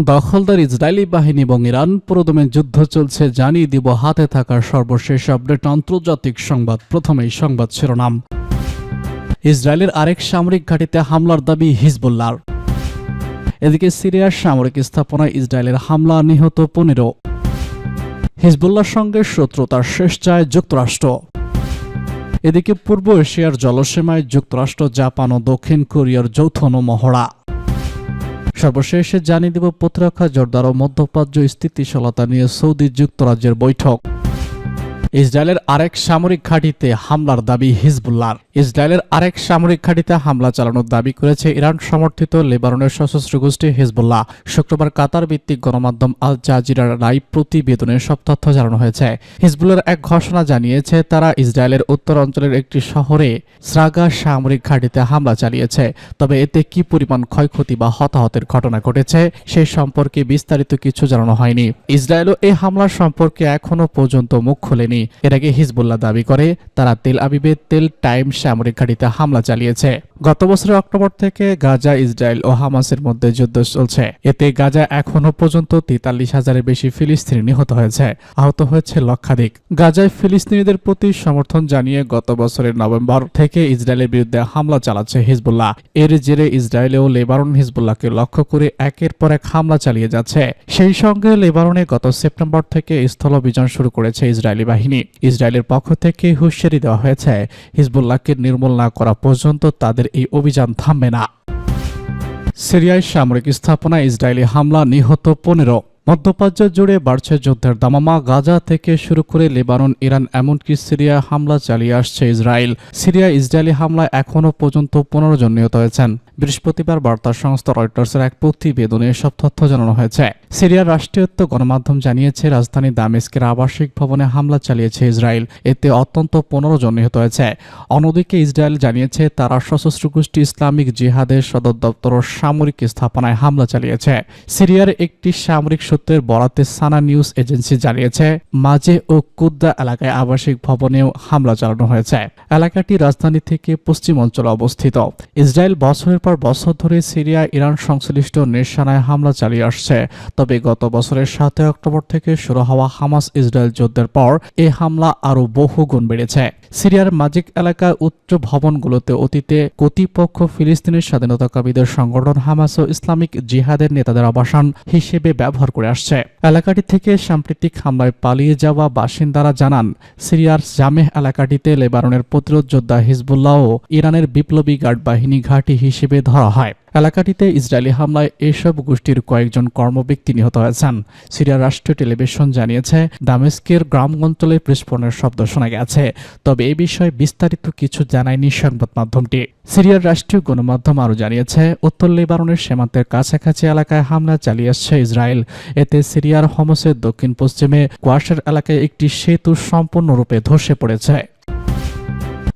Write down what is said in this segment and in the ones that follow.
দখলদার ইসরায়েলি বাহিনী এবং ইরান পুরোদমে যুদ্ধ চলছে, জানিয়ে দিব হাতে থাকা সর্বশেষ আপডেট আন্তর্জাতিক সংবাদ। প্রথমেই সংবাদ শিরোনাম। ইসরায়েলের আরেক সামরিক ঘাঁটিতে হামলার দাবি হিজবুল্লাহর। এদিকে সিরিয়ার সামরিক স্থাপনায় ইসরায়েলের হামলা, নিহত 15। হিজবুল্লাহর সঙ্গে শত্রুতার শেষ চায় যুক্তরাষ্ট্র। এদিকে পূর্ব এশিয়ার জলসীমায় যুক্তরাষ্ট্র, জাপান ও দক্ষিণ কোরিয়ার যৌথ মহড়া। সর্বশেষে জানিয়ে দেব প্রতিরক্ষা জোরদার ও মধ্যপ্রাচ্য স্থিতিশীলতা নিয়ে সৌদি যুক্তরাজ্যের বৈঠক। ইসরায়েলের আরেক সামরিক ঘাঁটিতে হামলার দাবি হিজবুল্লাহর। ইসরায়েলের আরেক সামরিক ঘাঁটিতে হামলা চালানোর দাবি করেছে ইরান সমর্থিত লেবাননের সশস্ত্র গোষ্ঠী হিজবুল্লাহ। শুক্রবার কাতার ভিত্তিক গণমাধ্যম আল জাজিরার লাইভ প্রতিবেদনে সব তথ্য জানানো হয়েছে। হিজবুল্লাহর এক ঘোষণা জানিয়েছে তারা ইসরায়েলের উত্তর অঞ্চলের একটি শহরে স্রাগা সামরিক ঘাঁটিতে হামলা চালিয়েছে। তবে এতে কি পরিমাণ ক্ষয়ক্ষতি বা হতাহতের ঘটনা ঘটেছে সেই সম্পর্কে বিস্তারিত কিছু জানানো হয়নি। ইসরায়েলও এই হামলা সম্পর্কে এখনো পর্যন্ত মুখ খোলেনি। এর আগে হিজবুল্লাহ দাবি করে তারা তেল আবিবে তেল টাইম সামরিক ঘাঁটিতে হামলা চালিয়েছে। গত বছরের অক্টোবর থেকে গাজা, ইসরায়েল ও হামাসের মধ্যে যুদ্ধ চলছে। এতে গাজা এখনো পর্যন্ত 43,000-এর বেশি ফিলিস্তিনি নিহত হয়েছে, আহত হয়েছে লক্ষাধিক। গাজায় ফিলিস্তিনিদের প্রতি সমর্থন জানিয়ে গত বছরের নভেম্বর থেকে ইসরায়েলের বিরুদ্ধে হামলা চালাচ্ছে হিজবুল্লাহ। এর জেরে ইসরায়েল ও লেবানন হিজবুল্লাহকে লক্ষ্য করে একের পর এক হামলা চালিয়ে যাচ্ছে। সেই সঙ্গে লেবাননে গত সেপ্টেম্বর থেকে স্থল অভিযান শুরু করেছে ইসরায়েলি বাহিনী। ইসরায়েলের পক্ষ থেকে হুঁশিয়ারি দেওয়া হয়েছে হিজবুল্লাহকে নির্মূল না করা পর্যন্ত তাদের এই অভিযান থামবে না। সিরিয়ায় সামরিক স্থাপনায় ইসরায়েলি হামলা, নিহত 15। মধ্যপ্রাচ্য জুড়ে বাড়ছে যুদ্ধের দামামা। গাজা থেকে শুরু করে লেবানন, ইরান এমনকি সিরিয়া হামলা চালিয়ে আসছে ইসরায়েল। সিরিয়া ইসরায়েলি হামলায় এখনও পর্যন্ত 15 জন নিহত হয়েছেন। বৃহস্পতিবার বার্তা সংস্থা রয়টার্সের এক প্রতিবেদনে এসব তথ্য জানানো হয়েছে। সিরিয়ার রাষ্ট্রীয়ত্ব গণমাধ্যম জানিয়েছে রাজধানী দামেস্কের আবাসিক ভবনে হামলা চালিয়েছে ইসরায়েল। এতে অন্তত 15 জন নিহত হয়েছে। অন্যদিকে ইসরায়েল জানিয়েছে তারা সশস্ত্র গোষ্ঠী ইসলামিক জিহাদের সদর দপ্তর ও সামরিক স্থাপনায় হামলা চালিয়েছে। সিরিয়ার একটি সামরিক সূত্রের বরাতে সানা নিউজ এজেন্সি জানিয়েছে মাজে ও কুদ্দা এলাকায় আবাসিক ভবনেও হামলা চালানো হয়েছে। এলাকাটি রাজধানী থেকে পশ্চিম অঞ্চলে অবস্থিত। ইসরায়েল বছরের পর বছর ধরে সিরিয়া, ইরান সংশ্লিষ্ট নিশানায় হামলা চালিয়ে আসছে। তবে গত বছরের 7 অক্টোবর থেকে শুরু হওয়া হামাস ইসরায়েল যুদ্ধের পর এই হামলা আরও বহু গুণ বেড়েছে। সিরিয়ার মাজিক এলাকার উচ্চ ভবনগুলোতে অতীতে কর্তৃপক্ষ ফিলিস্তিনের স্বাধীনতাকামীদের সংগঠন হামাস ও ইসলামিক জিহাদের নেতাদের আবাসন হিসেবে ব্যবহার করে আসছে। এলাকাটি থেকে সাম্প্রতিক হামলায় পালিয়ে যাওয়া বাসিন্দারা জানান সিরিয়ার জামেহ এলাকাটিতে লেবাননের প্রতিরোধ যোদ্ধা হিজবুল্লাহ ও ইরানের বিপ্লবী গার্ড বাহিনী ঘাঁটি হিসেবে ধরা হয়। এলাকাটিতে ইসরায়েলি হামলায় এসব গোষ্ঠীর কয়েকজন কর্মব্যক্তি নিহত হয়েছেন। সিরিয়ার রাষ্ট্রীয় টেলিভিশন জানিয়েছে দামেস্কের গ্রাম অঞ্চলে বিস্ফোরণের শব্দ শোনা গেছে। তবে এ বিষয়ে বিস্তারিত কিছু জানায়নি সংবাদ মাধ্যমটি। সিরিয়ার রাষ্ট্রীয় গণমাধ্যম আরও জানিয়েছে উত্তর লেবাননের সীমান্তের কাছাকাছি এলাকায় হামলা চালিয়ে আসছে ইসরায়েল। এতে সিরিয়ার হোমসের দক্ষিণ পশ্চিমে কোয়াশার এলাকায় একটি সেতু সম্পূর্ণরূপে ধসে পড়েছে।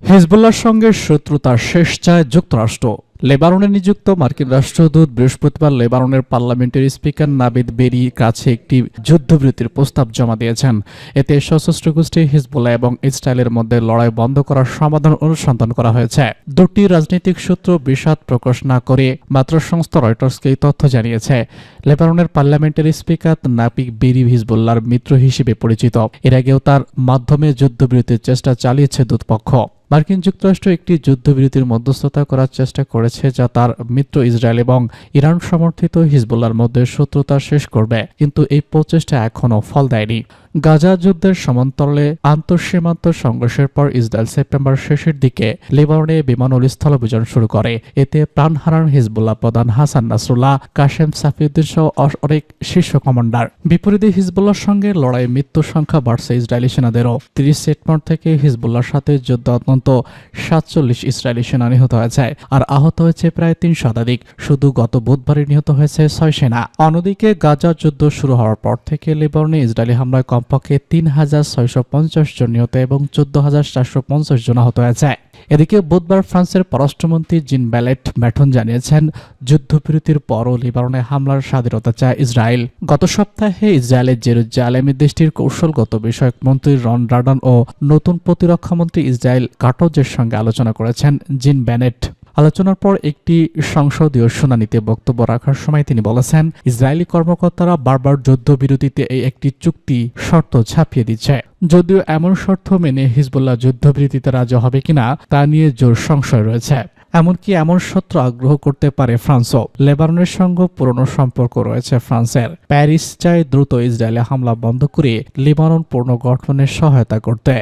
হিজবুল্লাহর সঙ্গে শত্রুতার শেষ চায় যুক্তরাষ্ট্র। লেবাননে নিযুক্ত মার্কিন রাষ্ট্রদূত বৃহস্পতিবার লেবাননের পার্লামেন্টের স্পিকার নাবিদ বেরির কাছে একটি যুদ্ধবিরতির প্রস্তাব জমা দিয়েছেন। এতে সশস্ত্র গোষ্ঠী হিজবুল্লাহ এবং ইসরায়েলের মধ্যে লড়াই বন্ধ করার সমাধান অনুসন্ধান করা হয়েছে। দুটি রাজনৈতিক সূত্র বিষাদ প্রকাশ না করে মাত্র সংস্থা রয়টার্সকে এই তথ্য জানিয়েছে। লেবাননের পার্লামেন্টের স্পিকার নাবিদ বেরি হিজবুল্লাহর মিত্র হিসেবে পরিচিত। এর আগেও তার মাধ্যমে যুদ্ধবিরতির চেষ্টা চালিয়েছে দুপক্ষ। মার্কিন যুক্তরাষ্ট্র একটি যুদ্ধবিরতির মধ্যস্থতা করার চেষ্টা করেছে যা তার মিত্র ইসরায়েল এবং ইরান সমর্থিত হিজবুল্লাহর মধ্যে শত্রুতা শেষ করবে, কিন্তু এই প্রচেষ্টা এখনও ফল দেয়নি। গাজা যুদ্ধের সমান্তরালে আন্তঃসীমান্ত সংঘর্ষের পর ইসরায়েল সেপ্টেম্বর শেষের দিকে লেবাননে বিমান ও স্থল অভিযান শুরু করে। এতে প্রাণ হারান হিজবুল্লাহ প্রধান হাসান নাসরুল্লাহ, কাশেম সাফিউদ্দিন সহ অনেক শীর্ষ কমান্ডার। বিপরীতে হিজবুল্লাহর সঙ্গে লড়াই মৃত্যুর সংখ্যা বাড়ছে ইসরায়েলি সেনাদেরও। 30 সেপ্টেম্বর থেকে হিজবুল্লাহর সাথে যুদ্ধ অন্তত 47 ইসরায়েলি সেনা নিহত হয়েছে, আর আহত হয়েছে প্রায় 3 শতাধিক। শুধু গত বুধবারে নিহত হয়েছে 6 সেনা। অন্যদিকে গাজা যুদ্ধ শুরু হওয়ার পর থেকে লেবাননে ইসরায়েলি হামলায় কমপক্ষে 3,650 জন নিহত এবং 14,450 জন আহত হয়েছে। এদিকে বুধবার ফ্রান্সের পররাষ্ট্রমন্ত্রী জিন ম্যাটন জানিয়েছেন যুদ্ধবিরতির পরও লেবাননে হামলার স্বাধীনতা চায় ইসরায়েল। গত সপ্তাহে ইসরায়েলের জেরুজালেমে দেশটির কৌশলগত বিষয়ক মন্ত্রী রন ডার্ডন ও নতুন প্রতিরক্ষামন্ত্রী ইসরায়েল কাটজের সঙ্গে আলোচনা করেছেন জিন ব্যানেট। আলোচনার পর একটি সংসদীয় শুনানিতে বক্তব্য রাখার সময় তিনি বলেছেন, ইসরায়েলি কর্মকর্তারা বারবার যুদ্ধবিরতিতে এই একটি চুক্তি শর্ত ছাপিয়ে দিচ্ছে। যদিও এমন শর্ত মেনে হিজবুল্লাহ যুদ্ধবিরতিতে রাজি হবে কিনা তা নিয়ে জোর সংশয় রয়েছে। এমনকি এমন সূত্র আগ্রহ করতে পারে ফ্রান্সও। লেবাননের সঙ্গে পুরনো সম্পর্ক রয়েছে ফ্রান্সের। প্যারিস চায় দ্রুত ইসরায়েলে হামলা বন্ধ করে লেবানন পুনর্গঠনের সহায়তা করতে।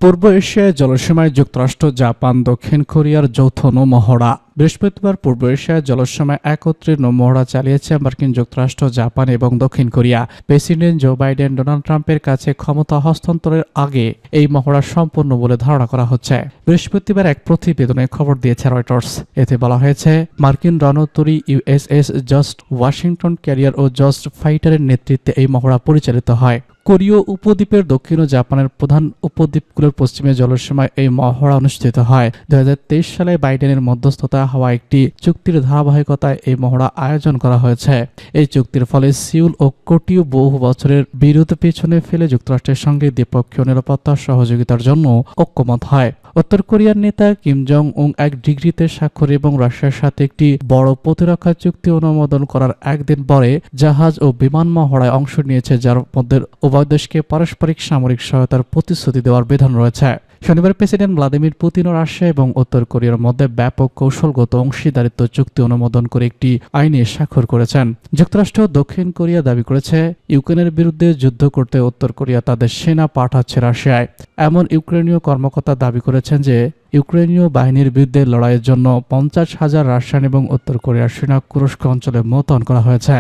পূর্ব এশিয়ায় জলসীমায় যুক্তরাষ্ট্র, জাপান, দক্ষিণ কোরিয়ার যৌথ নৌমহড়া। বৃহস্পতিবার পূর্ব এশিয়ায় জলসীমায় একত্রে নৌমহড়া চালিয়েছে মার্কিন যুক্তরাষ্ট্র, জাপান এবং দক্ষিণ Korea. President Joe Biden Donald ট্রাম্পের কাছে ক্ষমতা হস্তান্তরের আগে এই মহড়া সম্পন্ন বলে ধারণা করা হচ্ছে। বৃহস্পতিবার এক প্রতিবেদনে খবর দিয়েছে রয়টার্স। এতে বলা হয়েছে, মার্কিন রণতরী ইউএসএস জর্জ ওয়াশিংটন ক্যারিয়ার ও জর্জ ফাইটারের নেতৃত্বে এই মহড়া পরিচালিত হয়। কোরীয় উপদ্বীপের দক্ষিণ ও জাপানের প্রধান উপদ্বীপগুলোর পশ্চিমে জলসীমায় এই মহড়া অনুষ্ঠিত হয়। 2023 সালে বাইডেনের মধ্যস্থতা হওয়া একটি চুক্তির ধারাবাহিকতায় এই মহড়া আয়োজন করা হয়েছে। এই চুক্তির ফলে সিউল ও কোটিও বহু বছরের বিরোধ পেছনে ফেলে যুক্তরাষ্ট্রের সঙ্গে দ্বিপক্ষীয় নিরাপত্তা সহযোগিতার জন্য ঐক্যমত হয়। উত্তর কোরিয়ার নেতা কিম জং উন এক ডিগ্রিতে স্বাক্ষর এবং রাশিয়ার সাথে একটি বড় প্রতিরক্ষা চুক্তি অনুমোদন করার একদিন পরে জাহাজ ও বিমান মহড়ায় অংশ নিয়েছে, যার মধ্যে উভয় দেশকে পারস্পরিক সামরিক সহায়তার প্রতিশ্রুতি দেওয়ার বিধান রয়েছে। শনিবার প্রেসিডেন্ট ভ্লাদিমির পুতিন ও রাশিয়া এবং উত্তর কোরিয়ার মধ্যে ব্যাপক কৌশলগত অংশীদারিত্ব চুক্তি অনুমোদন করে একটি আইনে স্বাক্ষর করেছেন। যুক্তরাষ্ট্র ও দক্ষিণ কোরিয়া দাবি করেছে, ইউক্রেনের বিরুদ্ধে যুদ্ধ করতে উত্তর কোরিয়া তাদের সেনা পাঠাচ্ছে রাশিয়ায়। এমন ইউক্রেনীয় কর্মকর্তা দাবি করেছেন যে ইউক্রেনীয় বাহিনীর বিরুদ্ধে লড়াইয়ের জন্য 50,000 রাশিয়ান এবং উত্তর কোরিয়ার সেনা তুরস্ক অঞ্চলে মোতায়েন করা হয়েছে।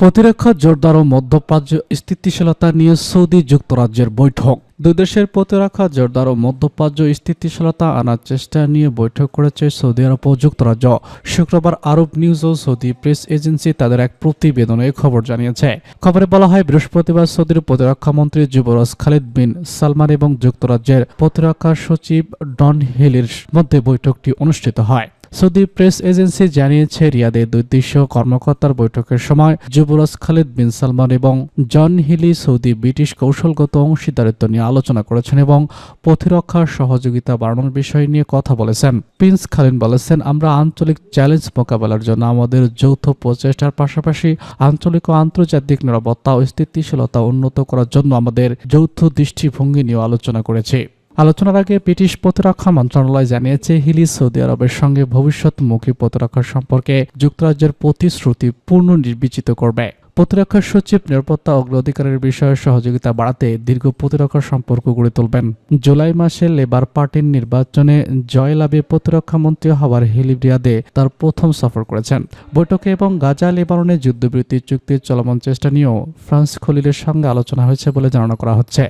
প্রতিরক্ষা জোরদার ও মধ্যপ্রাচ্য স্থিতিশীলতা নিয়ে সৌদি যুক্তরাজ্যের বৈঠক। দুই দেশের প্রতিরক্ষা জোরদার ও মধ্যপ্রাচ্য স্থিতিশীলতা আনার চেষ্টা নিয়ে বৈঠক করেছে সৌদি আরব ও যুক্তরাজ্য। শুক্রবার আরব নিউজ ও সৌদি প্রেস এজেন্সি তাদের এক প্রতিবেদনে খবর জানিয়েছে। খবরে বলা হয়, বৃহস্পতিবার সৌদির প্রতিরক্ষা মন্ত্রী যুবরাজ খালিদ বিন সালমান এবং যুক্তরাজ্যের প্রতিরক্ষা সচিব ডন হেলির মধ্যে বৈঠকটি অনুষ্ঠিত হয়। সৌদি প্রেস এজেন্সি জানিয়েছে, রিয়াদে দুই দেশীয় কর্মকর্তার বৈঠকের সময় যুবরাজ খালিদ বিন সালমান এবং জন হিলি সৌদি ব্রিটিশ কৌশলগত অংশীদারিত্ব নিয়ে আলোচনা করেছেন এবং প্রতিরক্ষা সহযোগিতা বাড়ানোর বিষয় নিয়ে কথা বলেছেন। প্রিন্স খালিদ বলেছেন, আমরা আঞ্চলিক চ্যালেঞ্জ মোকাবেলার জন্য আমাদের যৌথ প্রচেষ্টার পাশাপাশি আঞ্চলিক ও আন্তর্জাতিক নিরাপত্তা ও স্থিতিশীলতা উন্নত করার জন্য আমাদের যৌথ দৃষ্টিভঙ্গি নিয়ে আলোচনা করেছি। আলোচনার আগে ব্রিটিশ প্রতিরক্ষা মন্ত্রণালয় জানিয়েছে, হিলি সৌদি আরবের সঙ্গে ভবিষ্যৎমুখী প্রতিরক্ষা সম্পর্কে যুক্তরাজ্যের প্রতিশ্রুতি পুনর্বিবেচিত করবে। প্রতিরক্ষা সচিব নিরাপত্তা অগ্রাধিকারের বিষয়ে সহযোগিতা বাড়াতে দীর্ঘ প্রতিরক্ষা সম্পর্ক গড়ে তুলবেন। জুলাই মাসে লেবার পার্টির নির্বাচনে জয়লাভে প্রতিরক্ষা মন্ত্রী হওয়ার হিলি রিয়াদে তার প্রথম সফর করেছেন। বৈঠকে এবং গাজা লেবাননে যুদ্ধবিরতি চুক্তির চলমান চেষ্টা নিয়েও ফ্রান্স খলিলের সঙ্গে আলোচনা হয়েছে বলে জানানো করা হচ্ছে।